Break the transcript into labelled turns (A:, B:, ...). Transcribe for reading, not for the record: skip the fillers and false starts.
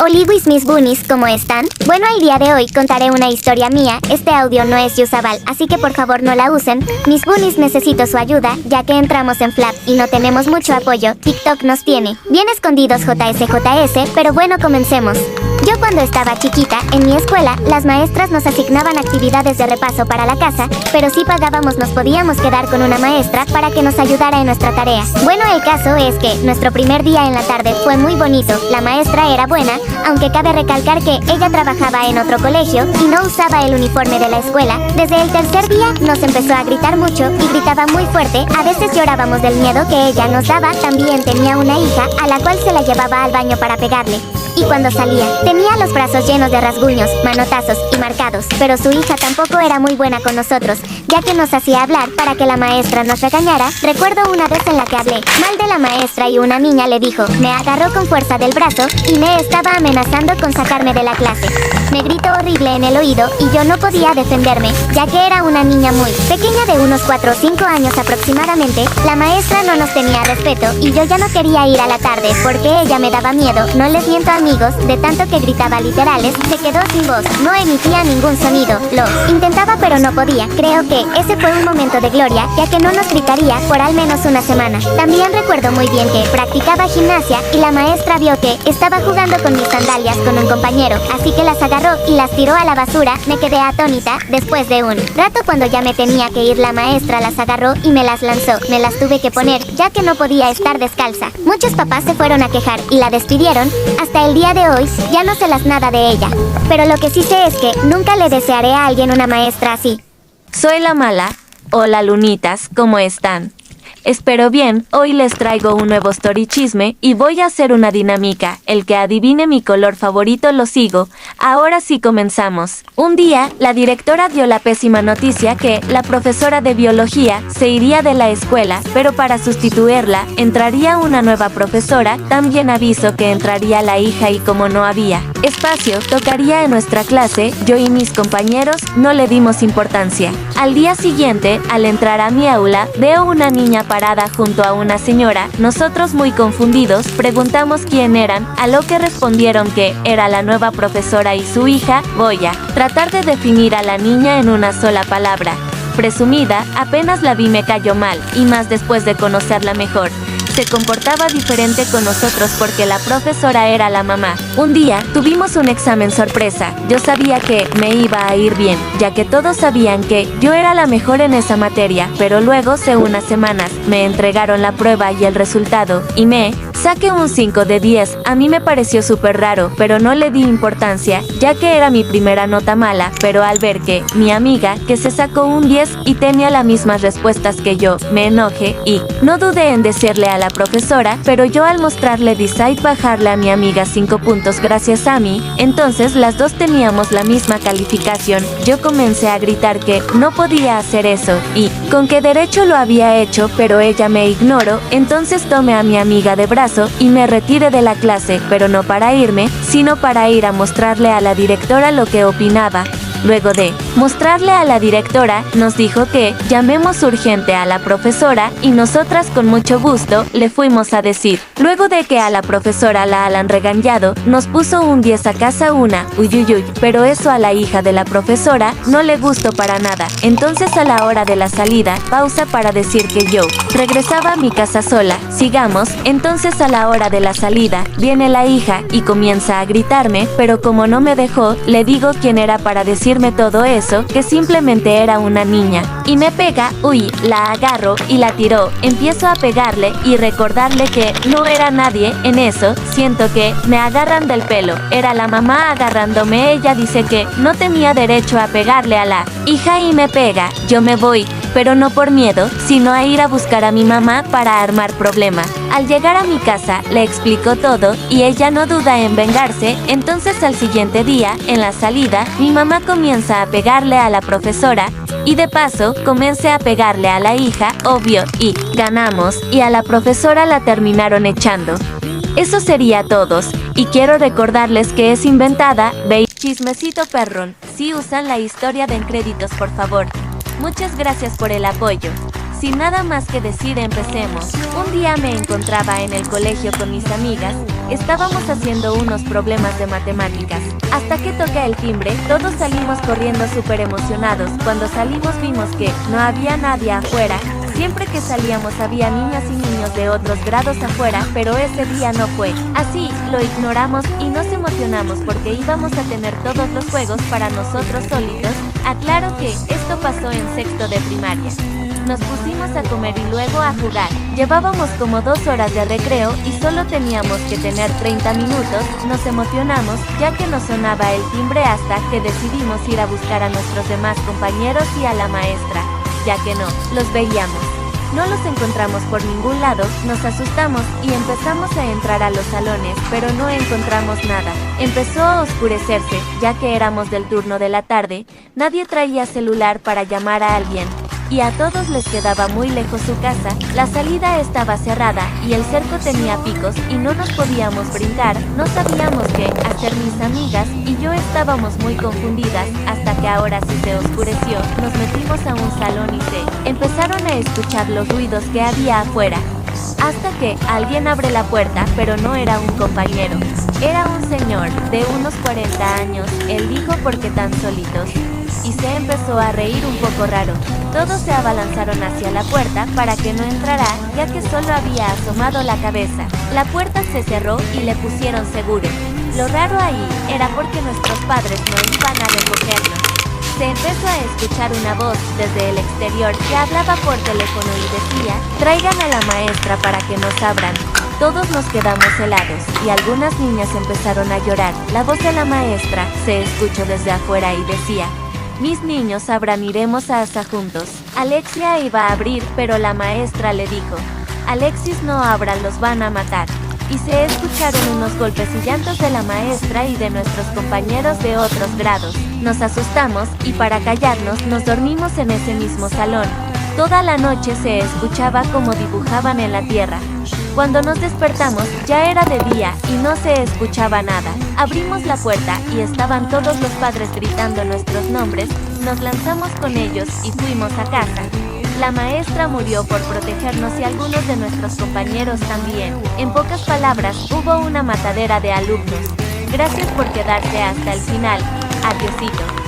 A: Oliwis mis bunnies, ¿cómo están? Bueno, el día de hoy contaré una historia mía. Este audio no es usable, así que por favor no la usen. Mis bunnies necesito su ayuda, ya que entramos en Flap y no tenemos mucho apoyo. TikTok nos tiene bien escondidos JS, pero bueno, comencemos. Yo cuando estaba chiquita, en mi escuela, las maestras nos asignaban actividades de repaso para la casa, pero si pagábamos nos podíamos quedar con una maestra para que nos ayudara en nuestra tarea. Bueno, el caso es que nuestro primer día en la tarde fue muy bonito. La maestra era buena, aunque cabe recalcar que ella trabajaba en otro colegio y no usaba el uniforme de la escuela. Desde el tercer día nos empezó a gritar mucho y gritaba muy fuerte. A veces llorábamos del miedo que ella nos daba. También tenía una hija a la cual se la llevaba al baño para pegarle. Y cuando salía, tenía los brazos llenos de rasguños, manotazos y marcados. Pero su hija tampoco era muy buena con nosotros, ya que nos hacía hablar para que la maestra nos regañara. Recuerdo una vez en la que hablé mal de la maestra y una niña le dijo, me agarró con fuerza del brazo y me estaba amenazando con sacarme de la clase. Me gritó horrible en el oído y yo no podía defenderme, ya que era una niña muy pequeña de unos 4 o 5 años aproximadamente. La maestra no nos tenía respeto y yo ya no quería ir a la tarde porque ella me daba miedo. No les miento, amigos, de tanto que gritaba literales, se quedó sin voz, no emitía ningún sonido. Lo intentaba pero no podía. Creo que ese fue un momento de gloria, ya que no nos gritaría por al menos una semana. También recuerdo muy bien que practicaba gimnasia y la maestra vio que estaba jugando con mis sandalias con un compañero, así que las agarró y las tiró a la basura. Me quedé atónita. Después de un rato, cuando ya me tenía que ir, la maestra las agarró y me las lanzó. Me las tuve que poner, ya que no podía estar descalza. Muchos papás se fueron a quejar y la despidieron. Hasta el día de hoy, ya no sé nada de ella. Pero lo que sí sé es que nunca le desearé a alguien una maestra así.
B: Soy la mala. Hola lunitas, ¿cómo están? Espero bien. Hoy les traigo un nuevo story chisme y voy a hacer una dinámica. El que adivine mi color favorito lo sigo. Ahora sí comenzamos. Un día, la directora dio la pésima noticia que la profesora de biología se iría de la escuela, pero para sustituirla, entraría una nueva profesora. También avisó que entraría la hija y como no había espacio, tocaría en nuestra clase. Yo y mis compañeros no le dimos importancia. Al día siguiente, al entrar a mi aula, veo una niña parada junto a una señora. Nosotros, muy confundidos, preguntamos quién eran, a lo que respondieron que era la nueva profesora y su hija. Voy a tratar de definir a la niña en una sola palabra. Presumida. Apenas la vi me cayó mal, y más después de conocerla mejor. Se comportaba diferente con nosotros porque la profesora era la mamá. Un día, tuvimos un examen sorpresa. Yo sabía que me iba a ir bien, ya que todos sabían que yo era la mejor en esa materia, pero luego, hace unas semanas, me entregaron la prueba y el resultado, y me saqué un 5 de 10. A mí me pareció súper raro, pero no le di importancia, ya que era mi primera nota mala. Pero al ver que mi amiga, que se sacó un 10 y tenía las mismas respuestas que yo, me enojé y no dudé en decirle a la profesora, pero yo al mostrarle decidí bajarle a mi amiga 5 puntos gracias a mí. Entonces las dos teníamos la misma calificación. Yo comencé a gritar que no podía hacer eso y con qué derecho lo había hecho, pero ella me ignoró. Entonces tomé a mi amiga de brazo y me retiré de la clase, pero no para irme, sino para ir a mostrarle a la directora lo que opinaba. Luego de mostrarle a la directora, nos dijo que llamemos urgente a la profesora y nosotras con mucho gusto le fuimos a decir. Luego de que a la profesora la han regañado, nos puso un 10 a casa una. Uyuyuy, pero eso a la hija de la profesora no le gustó para nada. Entonces a la hora de la salida, pausa para decir que yo regresaba a mi casa sola. Sigamos. Entonces a la hora de la salida, viene la hija y comienza a gritarme, pero como no me dejó, le digo quién era para decirme todo eso, que simplemente era una niña. Y me pega. Uy, la agarro y la tiró. Empiezo a pegarle y recordarle que no era nadie. En eso, siento que me agarran del pelo. Era la mamá agarrándome. Ella dice que no tenía derecho a pegarle a la hija y me pega. Yo me voy, pero no por miedo, sino a ir a buscar a mi mamá para armar problema. Al llegar a mi casa, le explicó todo y ella no duda en vengarse. Entonces al siguiente día, en la salida, mi mamá comienza a pegarle a la profesora y de paso comencé a pegarle a la hija, obvio, y ganamos, y a la profesora la terminaron echando. Eso sería todos, y quiero recordarles que es inventada. Ve chismecito perrón. Si usan la historia de en créditos, por favor. Muchas gracias por el apoyo. Sin nada más que decir, empecemos. Un día me encontraba en el colegio con mis amigas. Estábamos haciendo unos problemas de matemáticas. Hasta que toca el timbre, todos salimos corriendo súper emocionados. Cuando salimos vimos que no había nadie afuera. Siempre que salíamos había niñas y niños de otros grados afuera, pero ese día no fue. Así, lo ignoramos y nos emocionamos porque íbamos a tener todos los juegos para nosotros solitos. Aclaro que esto pasó en sexto de primaria. Nos pusimos a comer y luego a jugar. Llevábamos como 2 horas de recreo y solo teníamos que tener 30 minutos. Nos emocionamos ya que nos sonaba el timbre hasta que decidimos ir a buscar a nuestros demás compañeros y a la maestra, ya que no los veíamos. No los encontramos por ningún lado, nos asustamos y empezamos a entrar a los salones, pero no encontramos nada. Empezó a oscurecerse, ya que éramos del turno de la tarde, nadie traía celular para llamar a alguien, y a todos les quedaba muy lejos su casa, la salida estaba cerrada y el cerco tenía picos y no nos podíamos brincar, no sabíamos qué hacer. Mis amigas y yo estábamos muy confundidas, hasta que ahora sí se oscureció, nos metimos a un salón y se empezaron a escuchar los ruidos que había afuera. Hasta que alguien abre la puerta, pero no era un compañero, era un señor de unos 40 años, él dijo ¿por qué tan solitos? Y se empezó a reír un poco raro. Todos se abalanzaron hacia la puerta para que no entrara, ya que solo había asomado la cabeza. La puerta se cerró y le pusieron seguro. Lo raro ahí era porque nuestros padres no iban a recogernos. Se empezó a escuchar una voz desde el exterior que hablaba por teléfono y decía, traigan a la maestra para que nos abran. Todos nos quedamos helados y algunas niñas empezaron a llorar. La voz de la maestra se escuchó desde afuera y decía, mis niños abran, iremos a casa juntos. Alexia iba a abrir, pero la maestra le dijo, Alexis no abran, los van a matar. Y se escucharon unos golpes y llantos de la maestra y de nuestros compañeros de otros grados. Nos asustamos y para callarnos nos dormimos en ese mismo salón. Toda la noche se escuchaba cómo dibujaban en la tierra. Cuando nos despertamos ya era de día y no se escuchaba nada. Abrimos la puerta y estaban todos los padres gritando nuestros nombres. Nos lanzamos con ellos y fuimos a casa. La maestra murió por protegernos y algunos de nuestros compañeros también. En pocas palabras, hubo una matadera de alumnos. Gracias por quedarse hasta el final. Adiósito.